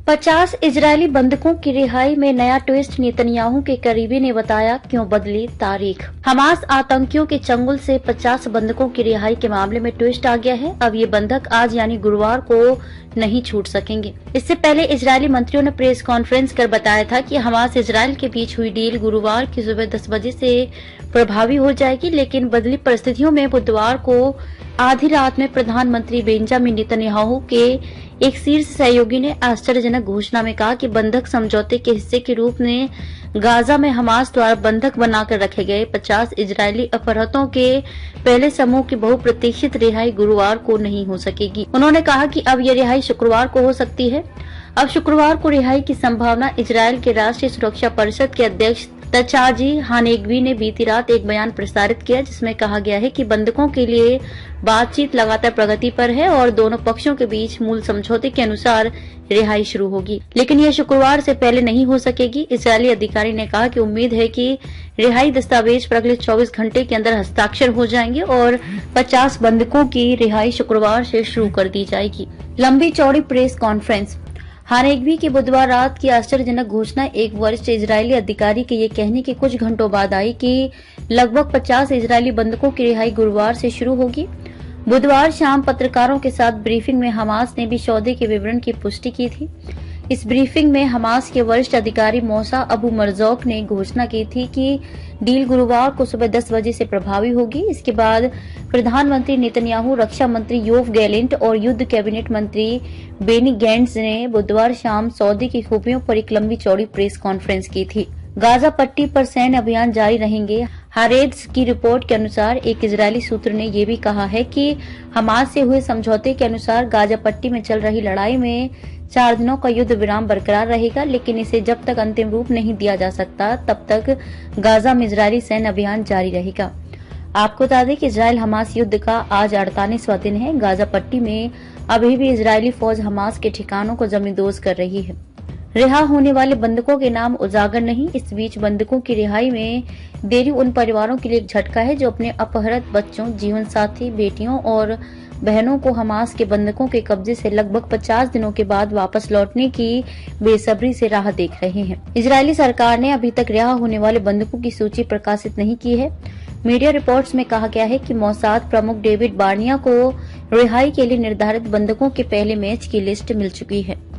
50 Israeli बंधकों की रिहाई में नया ट्विस्ट, नेतन्याहू के करीबी ने बताया क्यों बदली तारीख। हमास आतंकियों के चंगुल से 50 बंधकों की रिहाई के मामले में ट्विस्ट आ गया है। अब ये बंधक आज यानी गुरुवार को नहीं छूट सकेंगे। इससे पहले इजरायली मंत्रियों ने प्रेस कॉन्फ्रेंस कर बताया था कि हमास इजरायल के बीच हुई डील गुरुवार की सुबह 10 बजे से प्रभावी हो जाएगी, लेकिन बदली परिस्थितियों में बुधवार को आधी रात में प्रधानमंत्री बेंजामिन नेतन्याहू के एक शीर्ष सहयोगी ने आश्चर्यजनक घोषणा में कहा कि बंधक समझौते के हिस्से के रूप में गाजा में हमास द्वारा बंधक बनाकर रखे गए 50 इजरायली अपहृतों के पहले समूह की बहुप्रतीक्षित रिहाई गुरुवार को नहीं हो सकेगी। उन्होंने कहा कि अब यह रिहाई शुक्रवार को हो सकती है। अब शुक्रवार को रिहाई की संभावना। इजरायल के राष्ट्रीय सुरक्षा परिषद के अध्यक्ष तचाजी हानेगवी ने बीती रात एक बयान प्रसारित किया, जिसमें कहा गया है कि बंधकों के लिए बातचीत लगातार प्रगति पर है और दोनों पक्षों के बीच मूल समझौते के अनुसार रिहाई शुरू होगी, लेकिन यह शुक्रवार से पहले नहीं हो सकेगी। इजरायली अधिकारी ने कहा कि उम्मीद है कि रिहाई दस्तावेज पर अगले 24 घंटे के अंदर हस्ताक्षर हो जाएंगे और 50 बंधकों की रिहाई शुक्रवार से शुरू कर दी जाएगी। लंबी चौड़ी प्रेस कॉन्फ्रेंस। हानेगवी की बुधवार रात की आश्चर्यजनक घोषणा एक वरिष्ठ इजरायली अधिकारी के ये कहने के कुछ घंटों बाद आई कि लगभग 50 इजरायली बंधकों की रिहाई गुरुवार से शुरू होगी। बुधवार शाम पत्रकारों के साथ ब्रीफिंग में हमास ने भी सौदे के विवरण की पुष्टि की थी। इस ब्रीफिंग में हमास के वरिष्ठ अधिकारी मौसा अबू मरजौक ने घोषणा की थी कि डील गुरुवार को सुबह 10 बजे से प्रभावी होगी। इसके बाद प्रधानमंत्री नेतन्याहू, रक्षा मंत्री योव गैलेंट और युद्ध कैबिनेट मंत्री बेनी गैंट्स ने बुधवार शाम सौदे की खूबियों पर एक लंबी चौड़ी प्रेस कॉन्फ्रेंस की थी। गाजा पट्टी पर सैन्य अभियान जारी रहेंगे। हारेड्स की रिपोर्ट के अनुसार एक इजरायली सूत्र ने यह भी कहा है कि हमास से हुए समझौते के अनुसार गाजा पट्टी में चल रही लड़ाई में 4 दिनों का युद्ध विराम बरकरार रहेगा, लेकिन इसे जब तक अंतिम रूप नहीं दिया जा सकता तब तक गाजा में इजरायली सैन्य अभियान जारी रहेगा। आपको बता दें कि इजरायल हमास युद्ध का आज 48वां दिन है। गाजा पट्टी में अभी भी इजरायली फौज हमास के ठिकानों को जमींदोज कर रही है। रिहा होने वाले बंधकों के नाम उजागर नहीं। इस बीच बंधकों की रिहाई में देरी उन परिवारों के लिए एक झटका है जो अपने अपहृत बच्चों, जीवन साथी, बेटियों और बहनों को हमास के बंधकों के कब्जे से लगभग 50 दिनों के बाद वापस लौटने की बेसब्री से राह देख रहे हैं। इजरायली सरकार ने अभी तक रिहा होने वाले बंधकों की सूची प्रकाशित नहीं की है। मीडिया रिपोर्ट्स में कहा गया है कि मोसाद प्रमुख डेविड बार्निया को रिहाई के लिए निर्धारित बंधकों के पहले मैच की लिस्ट मिल चुकी है।